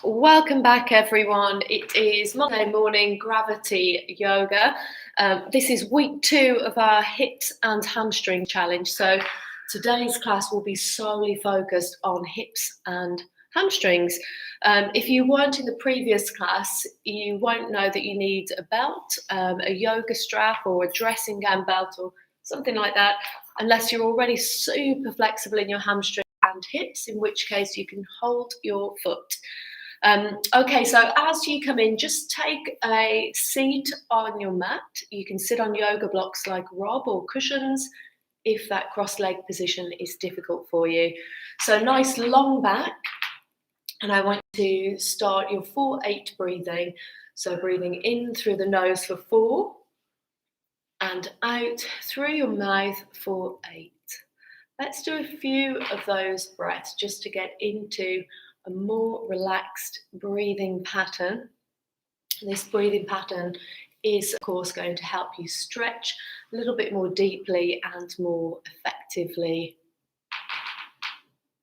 Welcome back, everyone. It is Monday morning gravity yoga. This is week 2 of our hips and hamstring challenge. So today's class will be solely focused on hips and hamstrings. If you weren't in the previous class, you won't know that you need a belt, a yoga strap, or a dressing gown belt, or something like that, unless you're already super flexible in your hamstring and hips, in which case you can hold your foot. Okay, so as you come in, just take a seat on your mat. You can sit on yoga blocks like Rob or cushions if that cross-leg position is difficult for you. So nice long back, and I want to start your 4-8 breathing. So breathing in through the nose for 4 and out through your mouth for 8. Let's do a few of those breaths just to get into a more relaxed breathing pattern. This breathing pattern is, of course, going to help you stretch a little bit more deeply and more effectively.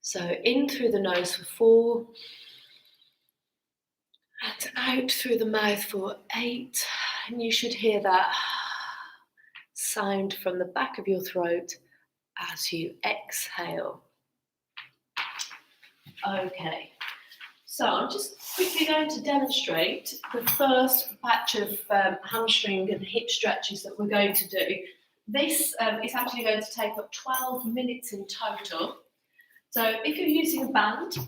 So in through the nose for 4 and out through the mouth for 8. And you should hear that sound from the back of your throat as you exhale. Okay. So I'm just quickly going to demonstrate the first batch of hamstring and hip stretches that we're going to do. This is actually going to take up 12 minutes in total. So if you're using a band,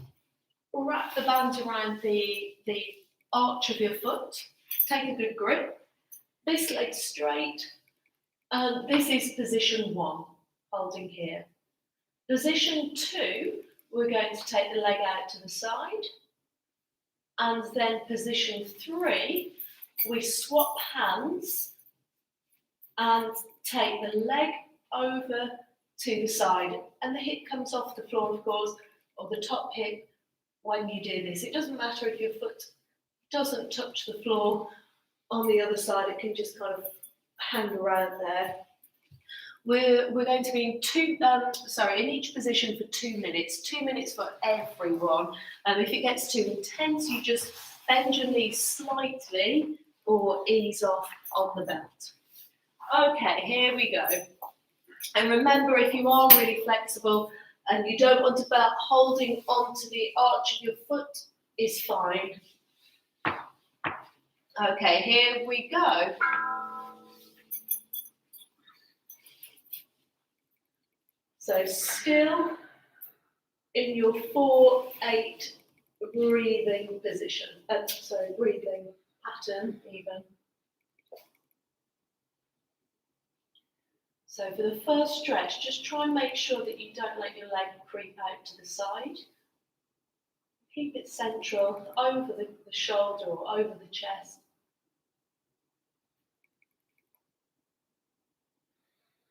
wrap the band around the arch of your foot, take a good grip, this leg straight, and this is position 1, holding here. Position 2, we're going to take the leg out to the side. And then position 3, we swap hands and take the leg over to the side. And the hip comes off the floor, of course, or the top hip when you do this. It doesn't matter if your foot doesn't touch the floor on the other side. It can just kind of hang around there. We're going to be in each position for 2 minutes. 2 minutes for everyone. If it gets too intense, you just bend your knees slightly or ease off on the belt. Okay, here we go. And remember, if you are really flexible and you don't want to belt, holding onto the arch of your foot is fine. Okay, here we go. So still in your 4-8 breathing position, breathing pattern even. So for the first stretch, just try and make sure that you don't let your leg creep out to the side. Keep it central, over the shoulder or over the chest.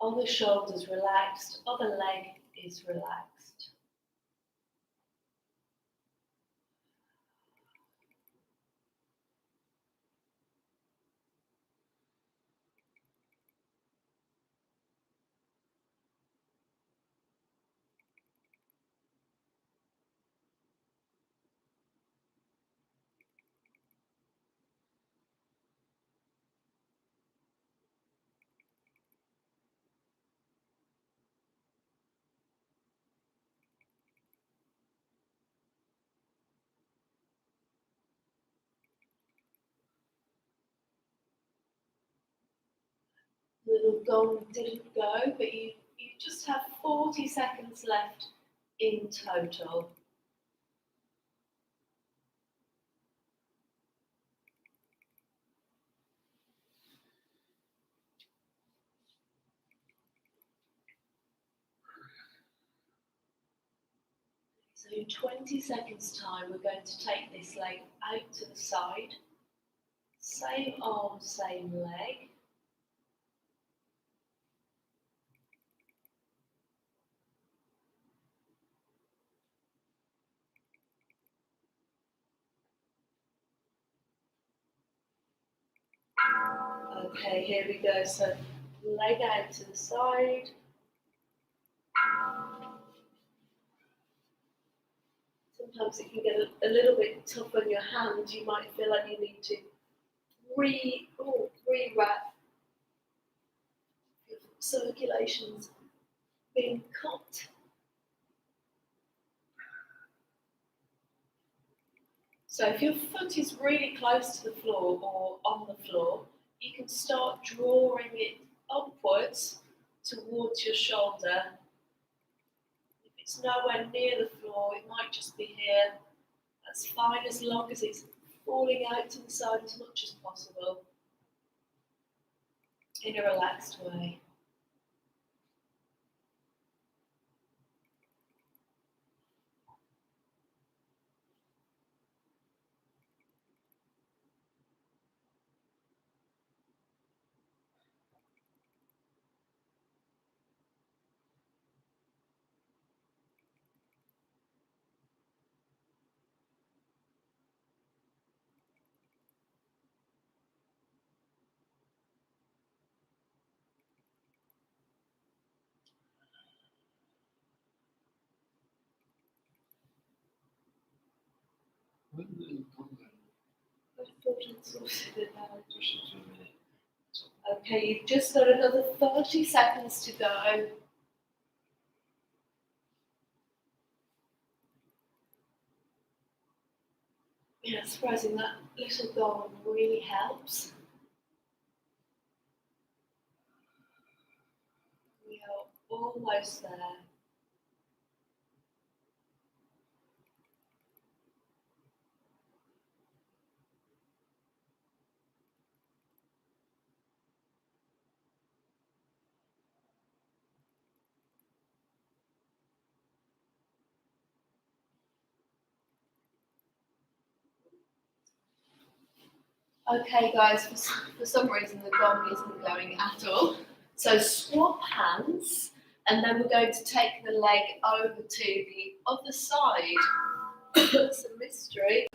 Other shoulders relaxed, other leg is relaxed. Little gong didn't go, but you just have 40 seconds left in total. So in 20 seconds time, we're going to take this leg out to the side. Same arm, same leg. Okay, here we go. So leg out to the side. sometimes it can get a little bit tough on your hand. You might feel like you need to re-wrap your circulations being cut. So if your foot is really close to the floor or on the floor, you can start drawing it upwards towards your shoulder. If it's nowhere near the floor, it might just be here. That's fine as long as it's falling out to the side as much as possible in a relaxed way. I thought I'd sorted it out. Okay, you've just got another 30 seconds to go. Yeah, surprising that little gong really helps. We are almost there. Okay, guys, for some reason the gong isn't going at all. So swap hands, and then we're going to take the leg over to the other side. It's a mystery.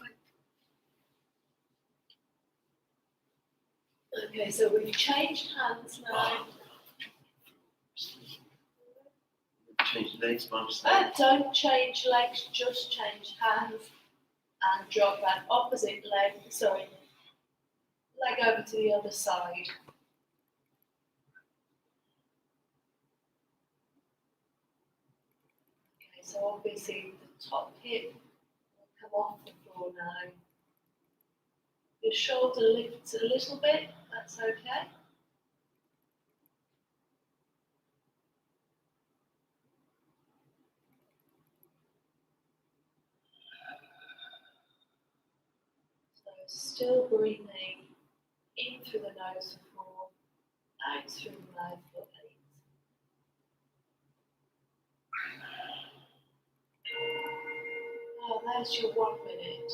Okay, so we've changed hands now. Change legs, Don't change legs, just change hands and drop that opposite leg, leg over to the other side. Okay, so obviously the top hip will come off the floor now. Your shoulder lifts a little bit, that's okay. So still breathing in through the nose for 4, out through the mouth for 8. Oh, there's your 1 minute.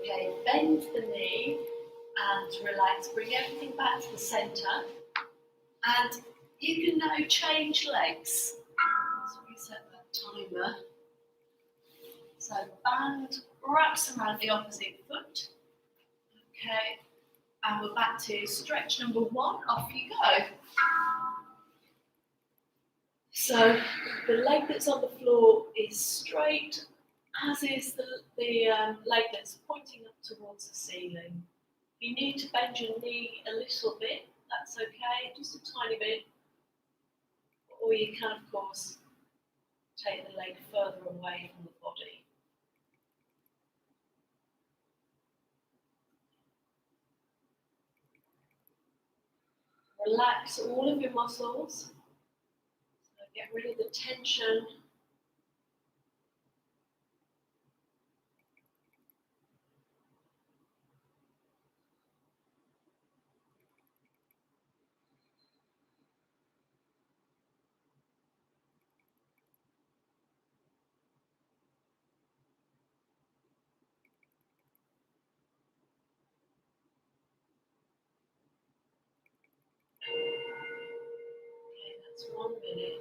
Okay, bend the knee and relax. Bring everything back to the centre. And you can now change legs. Let's reset that timer. So band wraps around the opposite foot. Okay, and we're back to stretch number 1. Off you go. So the leg that's on the floor is straight, as is the leg that's pointing up towards the ceiling. You need to bend your knee a little bit, that's okay, just a tiny bit. Or you can, of course, take the leg further away from the body. Relax all of your muscles. So get rid of the tension. Okay, that's 1 minute.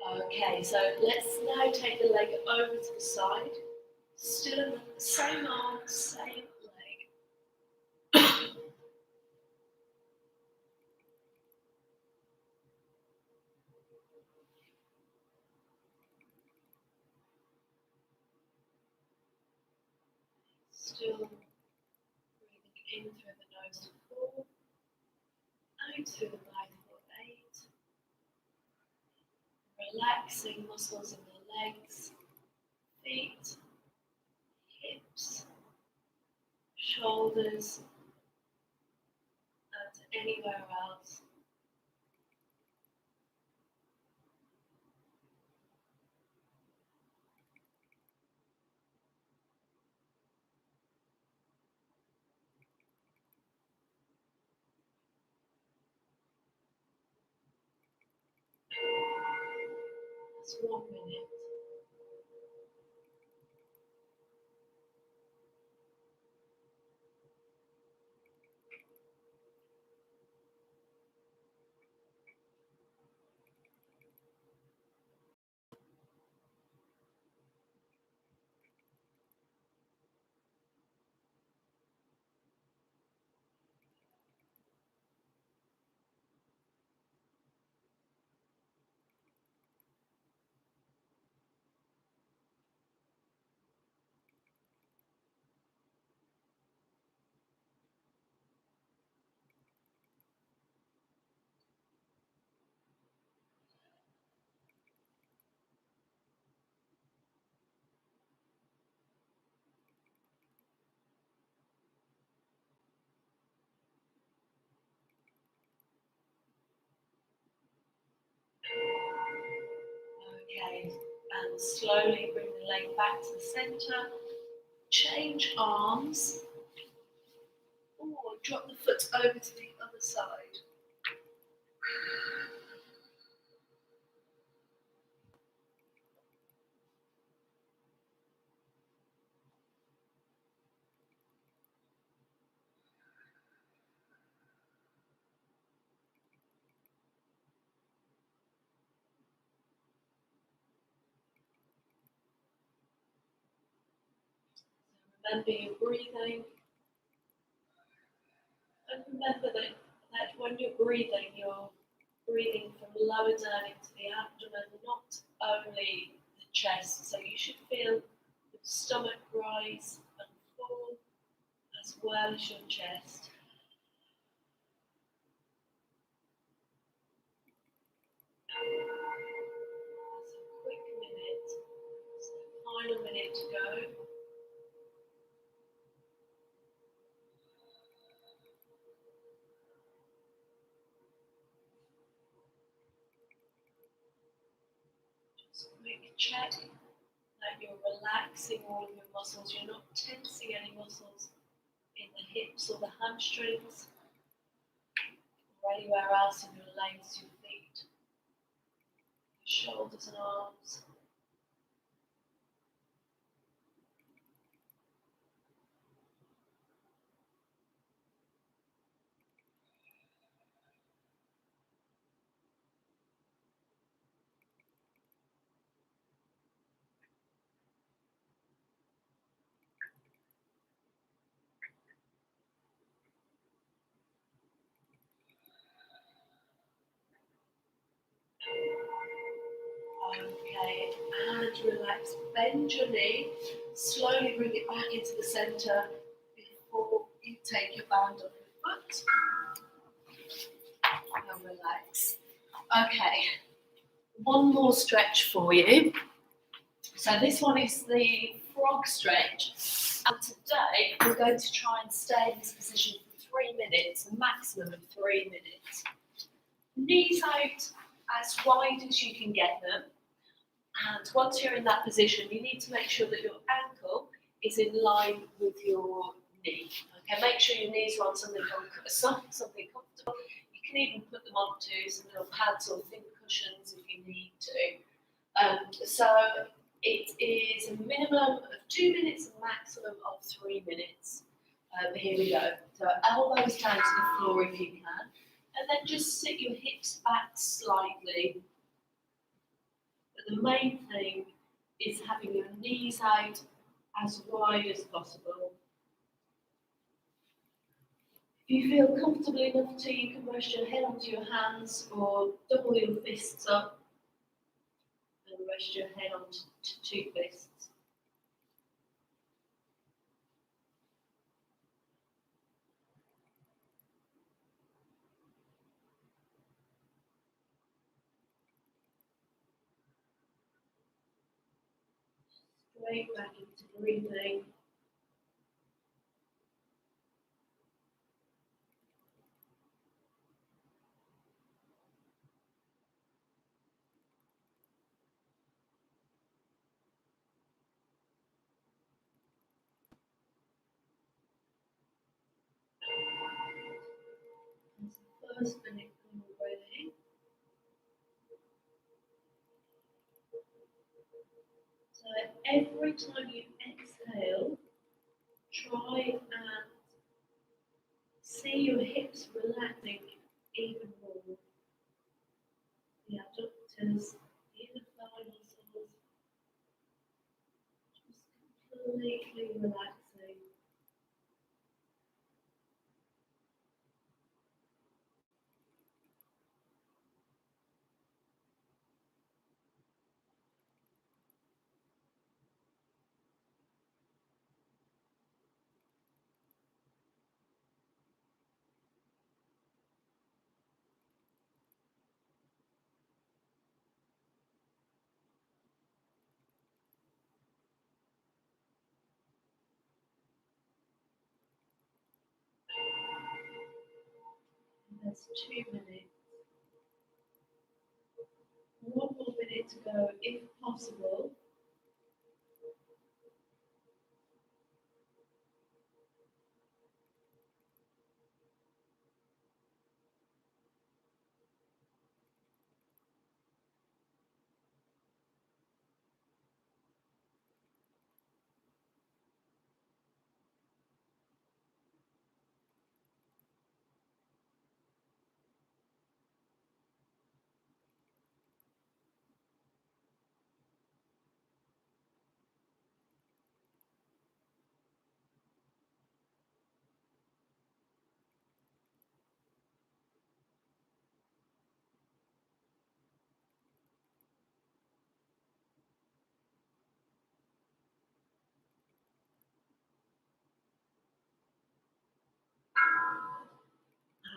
Okay, so let's now take the leg over to the side. Still in the same arm, same leg. Still breathing in through the nose for 4, out through the mouth for 8. Relaxing muscles in the legs, feet, hips, shoulders, and anywhere else. That's 1 minute. Okay, and slowly bring the leg back to the center. Change arms, or drop the foot over to the other side. Remember your breathing, and remember that when you're breathing from lower down into the abdomen, not only the chest. So you should feel your stomach rise and fall as well as your chest. That's a quick minute. So final minute to go. Just a quick check that you're relaxing all of your muscles. You're not tensing any muscles in the hips or the hamstrings or anywhere else in your legs, your feet. shoulders and arms. Okay, and relax. Bend your knee. Slowly bring it back into the centre before you take your band off your foot. And relax. Okay, one more stretch for you. So this one is the frog stretch. And today we're going to try and stay in this position for 3 minutes, a maximum of 3 minutes. Knees out as wide as you can get them. And once you're in that position, you need to make sure that your ankle is in line with your knee. Okay, make sure your knees are on something comfortable. You can even put them onto some little pads or thin cushions if you need to. So it is a minimum of 2 minutes, a maximum of 3 minutes. Here we go. So elbows down to the floor if you can. And then just sit your hips back slightly. But the main thing is having your knees out as wide as possible. If you feel comfortable enough to, you can rest your head onto your hands or double your fists up and rest your head onto 2 fists. Straight back into breathing. That's the first minute gone already. So every time you exhale, try and see your hips relaxing even more. The abductors, the inner thigh muscles, just completely relaxing. That's 2 minutes. 1 more minute to go, if possible.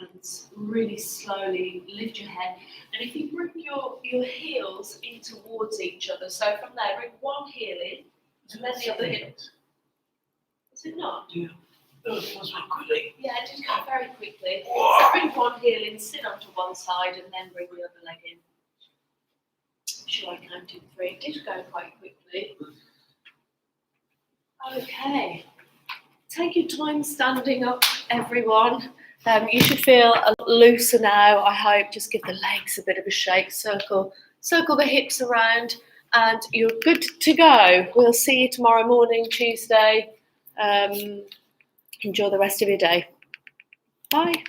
And really slowly lift your head. And if you bring your heels in towards each other, so from there, bring one heel in, and then the other heel. Is it not? Yeah. That was very quickly. Yeah, just go very quickly. So bring one heel in, sit onto one side, and then bring the other leg in. Shall I count to 3? It did go quite quickly. Okay. Take your time standing up, everyone. You should feel a lot looser now, I hope. Just give the legs a bit of a shake. Circle circle the hips around, and you're good to go. We'll see you tomorrow morning, Tuesday. Enjoy the rest of your day. Bye.